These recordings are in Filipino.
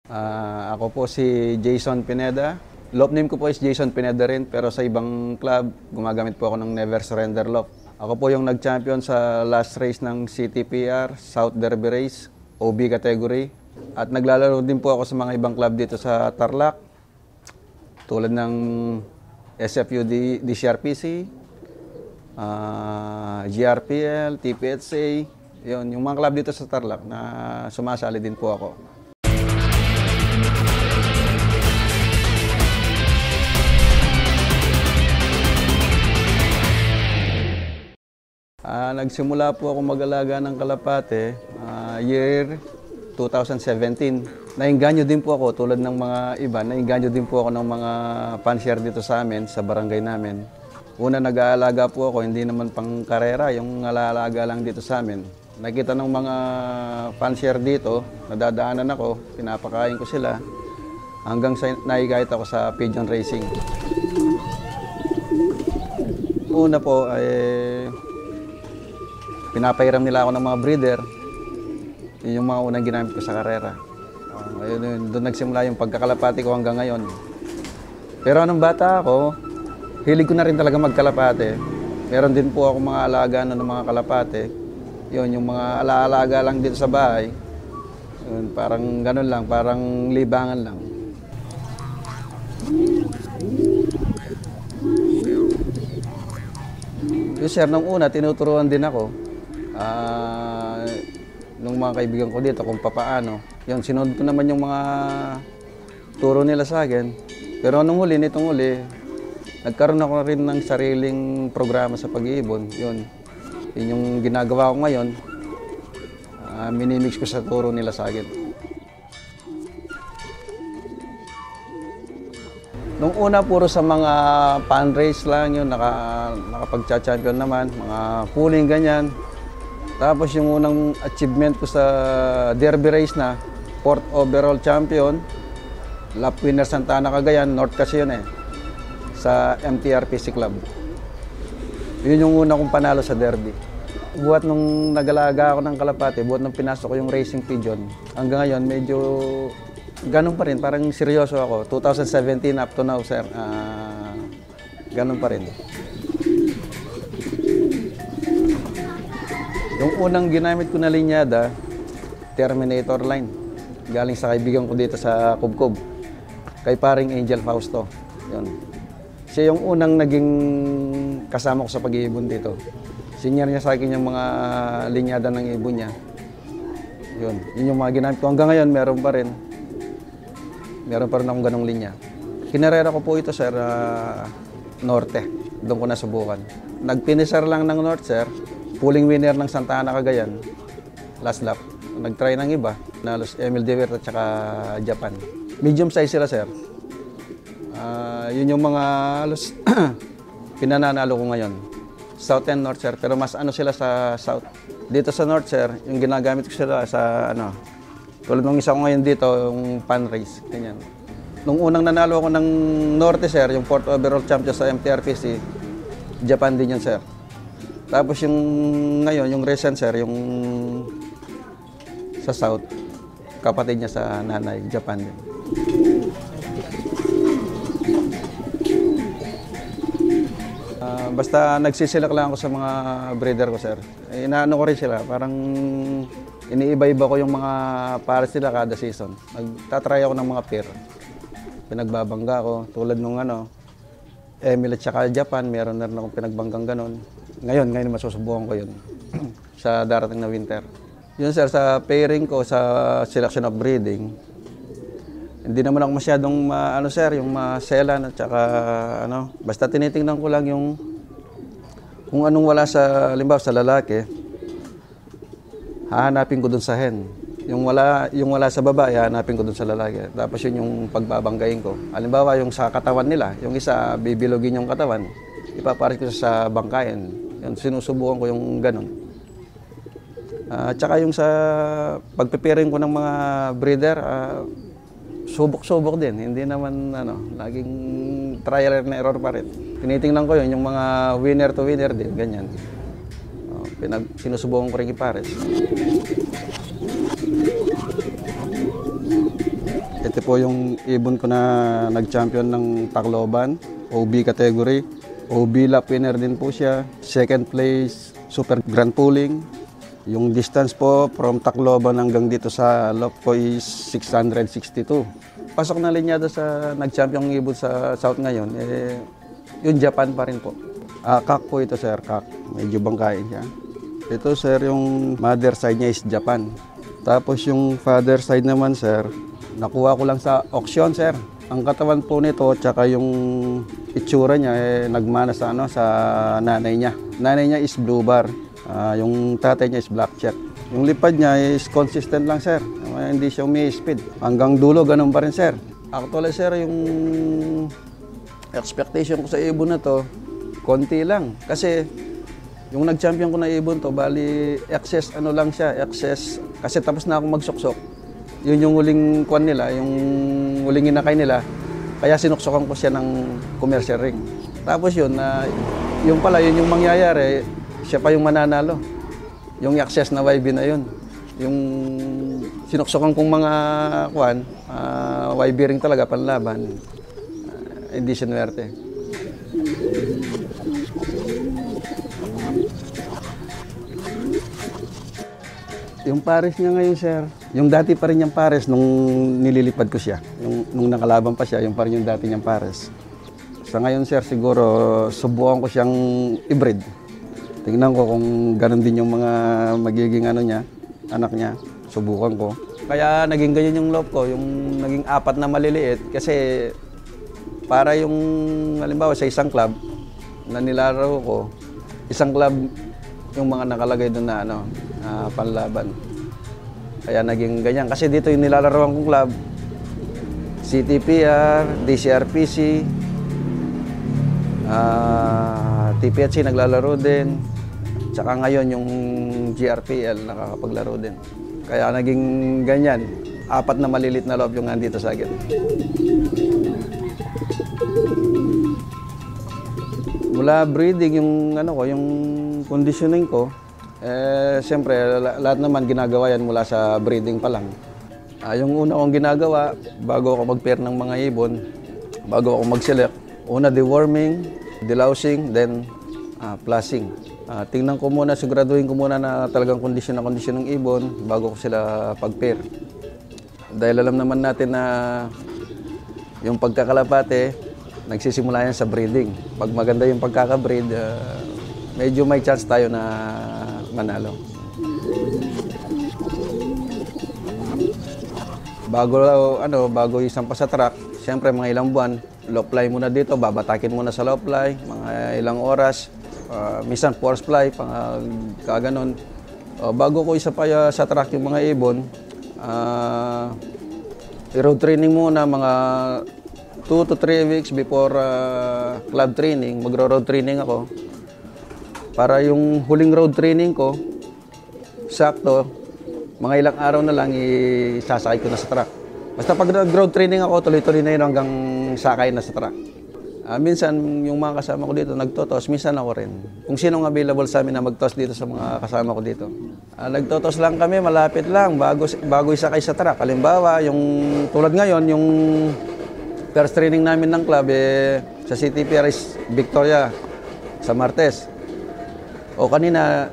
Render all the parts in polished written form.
Ako po si Jason Pineda. Loft name ko po is Jason Pineda rin, pero sa ibang club, gumagamit po ako ng Never Surrender Loft. Ako po yung nag-champion sa last race ng CTPR, South Derby Race, OB category. At naglalaro din po ako sa mga ibang club dito sa Tarlac, tulad ng SFU DCRPC, GRPL, TPHA, yun, yung mga club dito sa Tarlac na sumasali din po ako. Nagsimula po ako mag-alaga ng kalapate year 2017. Nainganyo din po ako tulad ng mga iba, nainganyo din po ako ng mga fancier dito sa amin, sa barangay namin. Una nag-aalaga po ako, hindi naman pang karera, yung alaalaga lang dito sa amin. Nakita ng mga fancier dito, nadadaanan ako, pinapakain ko sila, hanggang sa naigait ako sa pigeon racing. Una po ay pinapahiram nila ako ng mga breeder. Yun yung mga unang ginamit ko sa karera. Doon nagsimula yung pagkakalapati ko hanggang ngayon. Pero anong bata ako, hilig ko na rin talaga magkalapate. Meron din po ako mga alaga ng mga kalapate. Yun, yung mga alaalaga lang dito sa bahay. Yun, parang ganun lang, parang libangan lang. Yung sir, nung una, tinuturuan din ako. Nung mga kaibigan ko dito kung papaano. Yun, sinunod ko naman yung mga turo nila sa akin. Pero nitong huli, nagkaroon ako rin ng sariling programa sa pag-iibon. Yun yung ginagawa ko ngayon. Minimix ko sa turo nila sa akin. Nung una, puro sa mga fan race lang yun, nakapag-champion naman, mga pooling ganyan. Tapos yung unang achievement ko sa derby race na, 4th overall champion, lap winner Santa Ana Cagayan, North kasi yun sa MTRPC Club. Yun yung una kong panalo sa derby. Buhat nung nagalaga ako ng kalapate, buhat nung pinasok ko yung racing pigeon, hanggang ngayon medyo ganun pa rin, parang seryoso ako. 2017 up to now, sir, ganun pa rin. Yung unang ginamit ko na linyada, Terminator line. Galing sa kaibigan ko dito sa Kubkob, kay paring Angel Fausto. Yun. Siya yung unang naging kasama ko sa pag-iibon dito. Senior niya sa akin yung mga linyada ng ibon niya. Yun yung mga ginamit ko. Hanggang ngayon, meron pa rin. Meron pa rin akong ganong linya. Kinarera ko po ito, sir, Norte. Doon ko nasubukan. Nag-finisher lang ng North, sir. Pooling winner ng Santa Ana Cagayan. Last lap. Nag-try ng iba. Nalos Emil De Vert at saka Japan. Medium size sila, sir. Yun yung mga halos pinananalo ko ngayon. South and North, sir. Pero mas ano sila sa South. Dito sa North, sir, yung ginagamit ko sila sa tulad ng isa ko ngayon dito, yung pan race, ganyan. Nung unang nanalo ako ng Norte, sir, yung 4th overall champion sa MTRPC, Japan din yun, sir. Tapos yung ngayon, yung recent, sir, yung sa South, kapatid niya sa nanay, Japan din. Basta nagsisilak lang ako sa mga breeder ko, sir. Inaano ko rin sila, parang iniiba-iba ko yung mga pares nila kada season. Nagtatry ako ng mga pair. Pinagbabangga ko. Tulad nung Emil at saka Japan, meron na rin akong pinagbanggang ganon. Ngayon masusubukan ko yun sa darating na winter. Yun, sir, sa pairing ko, sa selection of breeding, hindi naman ako masyadong sir, yung maselan at saka basta tinitingnan ko lang yung kung anong wala sa, halimbawa sa lalaki, hahanapin ko dun sa hen. Yung wala sa babae, hahanapin ko dun sa lalaki. Tapos yun yung pagbabanggain ko. Halimbawa yung sa katawan nila, yung isa bibilogin yung katawan, ipapares ko sa bangkain. Yun, sinusubukan ko yung ganun. Tsaka yung sa pagpipiring ko ng mga breeder, subok-subok din. Hindi naman laging trial and error pa rin. Tinitingnan ko yun, yung mga winner to winner din, ganyan. Sinusubukan ko rin ipares. Ito po yung ibon ko na nag-champion ng Tacloban, OB category. OB lap winner din po siya. Second place, Super Grand Pulling. Yung distance po from Tacloban hanggang dito sa loft ko is 662. Pasok na linyada sa nag-champion ng ibon sa South ngayon, yung Japan pa rin po. Kak po ito sir, kak. Medyo bangkain siya. Ito sir, yung mother side niya is Japan. Tapos yung father side naman sir, nakuha ko lang sa auction sir. Ang katawan po nito, tsaka yung itsura niya, nagmana sa, sa nanay niya. Nanay niya is blue bar, yung tatay niya is black check. Yung lipad niya is consistent lang sir, hindi siya umi-speed. Hanggang dulo, ganun pa rin sir. Actually sir, yung expectation ko sa ibon na to, konti lang. Kasi yung nag-champion ko na ibon to, bali excess ano lang siya, excess. Kasi tapos na akong magsuksok. Yun yung huling kwan nila, yung huling inakay nila. Kaya sinuksokan ko siya ng commercial ring. Tapos yun, yung pala, yun yung mangyayari, siya pa yung mananalo. Yung access na YB na yun. Yung sinuksokan kong mga kwan, YB ring talaga, panlaban. Hindi siya nuwerte. Yung pares niya ngayon, sir, yung dati pa rin niyang pares nung nililipad ko siya. Nung nakalaban pa siya, yung pa rin yung dati niyang pares. Sa ngayon, sir, siguro subukan ko siyang i-breed. Tingnan ko kung ganun din yung mga magiging ano niya, anak niya. Subukan ko. Kaya naging ganyan yung loob ko, yung naging 4 na maliliit. Kasi para yung, halimbawa sa isang club na nilalaro ko, isang club yung mga nakalagay doon na panlaban. Kaya naging ganyan. Kasi dito yung nilalaroan kong club, CTPR, DCRPC, TPHC naglalaro din. Tsaka ngayon yung GRPL nakakapaglaro din. Kaya naging ganyan. 4 na malilit na loob yung nandito sa akin. Mula breeding, yung yung conditioning ko, siyempre lahat naman ginagawa yan mula sa breeding pa lang. Yung una kong ginagawa, bago ako mag-pair ng mga ibon, bago ako mag-select, una deworming, delousing, then flushing. Tingnan ko muna, siguraduhin ko muna na talagang kondisyon ng ibon bago ko sila pag-pair. Dahil alam naman natin na yung pagkakalapate, nagsisimula yan sa breeding. Pag maganda yung pagkakabreed, medyo may chance tayo na manalo. Bago isang pa sa truck, siyempre mga ilang buwan, low fly muna dito, babatakin muna sa low fly, mga ilang oras, minsan force fly, kaganon. Bago ko isa pa sa truck yung mga ibon, i-road training muna mga 2 to 3 weeks before club training, magro-road training ako. Para yung huling road training ko, sakto, mga ilang araw na lang isasakay ko na sa truck. Basta pag nag-road training ako, tuloy-tuloy na yun hanggang sakay na sa truck. Minsan, yung mga kasama ko dito nagtotos, minsan ako rin. Kung sinong available sa amin na magtos dito sa mga kasama ko dito. Nagtotos lang kami, malapit lang, bago isakay sa truck. Halimbawa, yung tulad ngayon, yung first training namin ng club sa CTPR is Victoria, sa Martes. O kanina,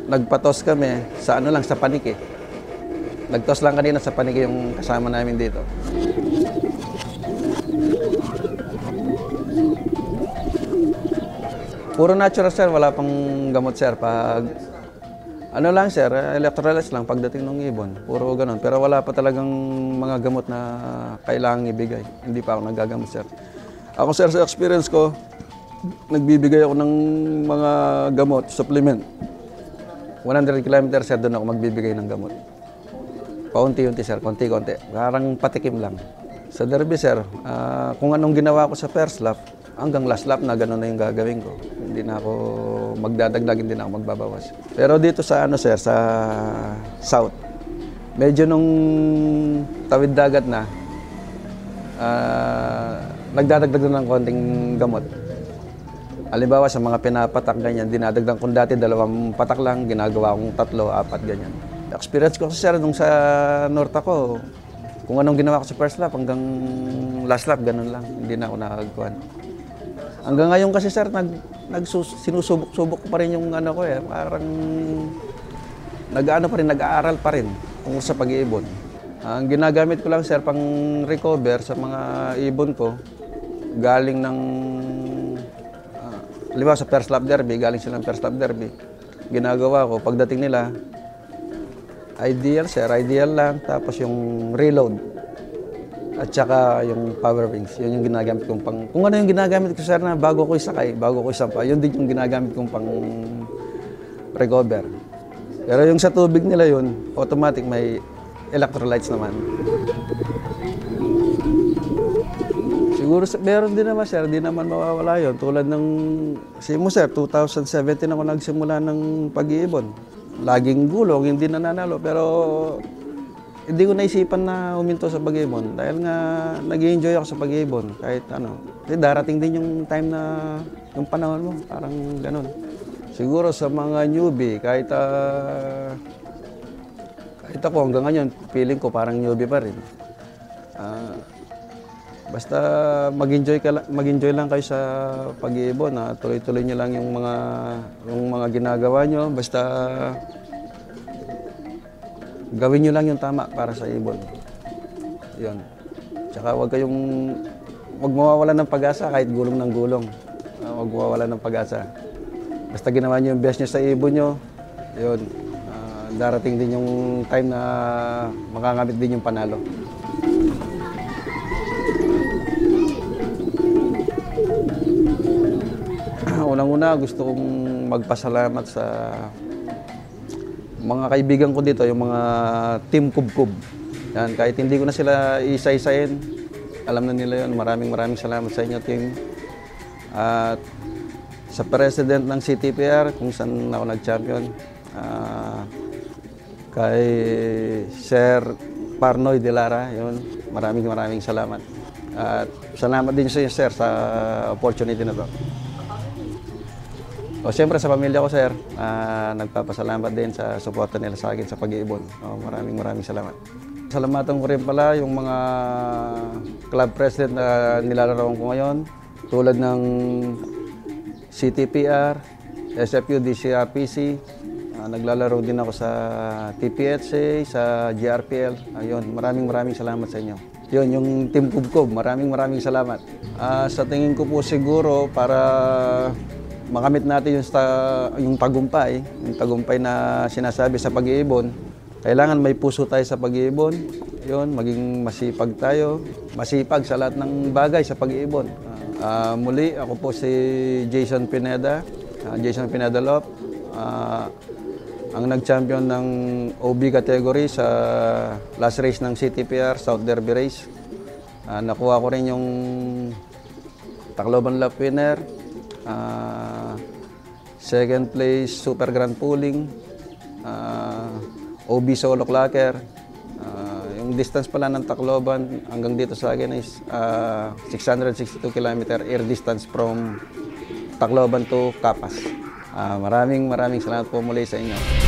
nagpatos kami sa lang, sa Paniki. Nagtos lang kanina sa Paniki yung kasama namin dito. Puro natural sir, wala pang gamot sir. Pag lang sir, electrolytes lang pagdating ng ibon. Puro ganun. Pero wala pa talagang mga gamot na kailangang ibigay. Hindi pa ako nagagamot sir. Ako sir, sa experience ko, nagbibigay ako ng mga gamot, supplement. 100 kilometers sir, doon ako magbibigay ng gamot. Paunti-unti sir, konti-konti. Parang patikim lang. Sa derby sir, kung anong ginawa ko sa first lap, hanggang last lap na gano'n na yung gagawin ko. Hindi na ako magdadagdag, hindi na ako magbabawas. Pero dito sa sir, sa South, medyo nung tawid dagat na, nagdadagdag na ng konting gamot. Halimbawa sa mga pinapatak ganyan, dinadagdag kung dati 2 patak lang, ginagawa kong 3, 4 ganyan. Experience ko sir nung sa North ako, Kung anong ginawa ko sa first lap hanggang last lap, ganun lang. Hindi na ako nakakagkuhan. Hanggang ngayon kasi sir, sinusubok-subok ko pa rin yung ano ko parang nag-aaral pa rin kung sa pag-iibon. Ang ginagamit ko lang sir pang recover sa mga ibon ko, galing ng, halimbawa sa first lap derby, galing silang first lap derby. Ginagawa ko, pagdating nila, ideal lang, tapos yung reload. At saka yung power wings, yun yung ginagamit kong pang... Kung ano yung ginagamit ko sir na bago ko isakay, bago ko isampa, yun din yung ginagamit kong pang recover. Pero yung sa tubig nila yun, automatic may electrolytes naman. Siguro meron din naman sir, di naman mawawala yun. Tulad ng, simo sir, 2017 ako nagsimula ng pag-iibon. Laging gulong, hindi nananalo, pero hindi ko naisipan na huminto sa pag-iibon dahil nga nag-i-enjoy ako sa pag-iibon kahit ano. Kasi darating din yung time na yung panahon mo, parang ganun. Siguro sa mga newbie, kahit ako hanggang ngayon, feeling ko parang newbie pa rin. Basta mag-enjoy lang kayo sa pag-iibon. Tuloy-tuloy nyo lang yung mga ginagawa nyo. Basta gawin nyo lang yung tama para sa ibon. Yun. Tsaka huwag mawawalan ng pag-asa kahit gulong ng gulong. Huwag mawawalan ng pag-asa. Basta ginawa nyo yung best nyo sa ibon nyo, yun. Darating din yung time na makakamit din yung panalo. Unang-una, gusto kong magpasalamat sa mga kaibigan ko dito, yung mga Team Kubkub. Yan, kahit hindi ko na sila isa-isahin, alam na nila yun. Maraming salamat sa inyo, team. At sa president ng CTPR, kung saan ako nag-champion, kay Sir Parnoy de Lara, yun. Maraming salamat. At salamat din sa inyo, sir, sa opportunity na to. Siyempre sa pamilya ko, sir, nagpapasalamat din sa suporta nila sa akin sa pag-iibon. Maraming salamat. Salamatan ko rin pala yung mga club president na nilalaroan ko ngayon, tulad ng CTPR, SFU, DCRPC. Naglalaro din ako sa TPHA, sa GRPL. Ayun, maraming salamat sa inyo. Yun, yung Team Kubkub, maraming salamat. Sa tingin ko po siguro para makamit natin yung tagumpay na sinasabi sa pag-iibon, kailangan may puso tayo sa pag-iibon. Yun, maging masipag tayo, masipag sa lahat ng bagay sa pag-iibon. Muli, ako po si Jason Pineda, Lop, ang nag-champion ng OB category sa last race ng CTPR, South Derby Race. Nakuha ko rin yung Tacloban Lap winner, second place Super Grand Pooling, OB Solo Clacker. Yung distance pala ng Tacloban hanggang dito sa akin is 662 km air distance from Tacloban to Capas. Maraming salamat po muli sa inyo.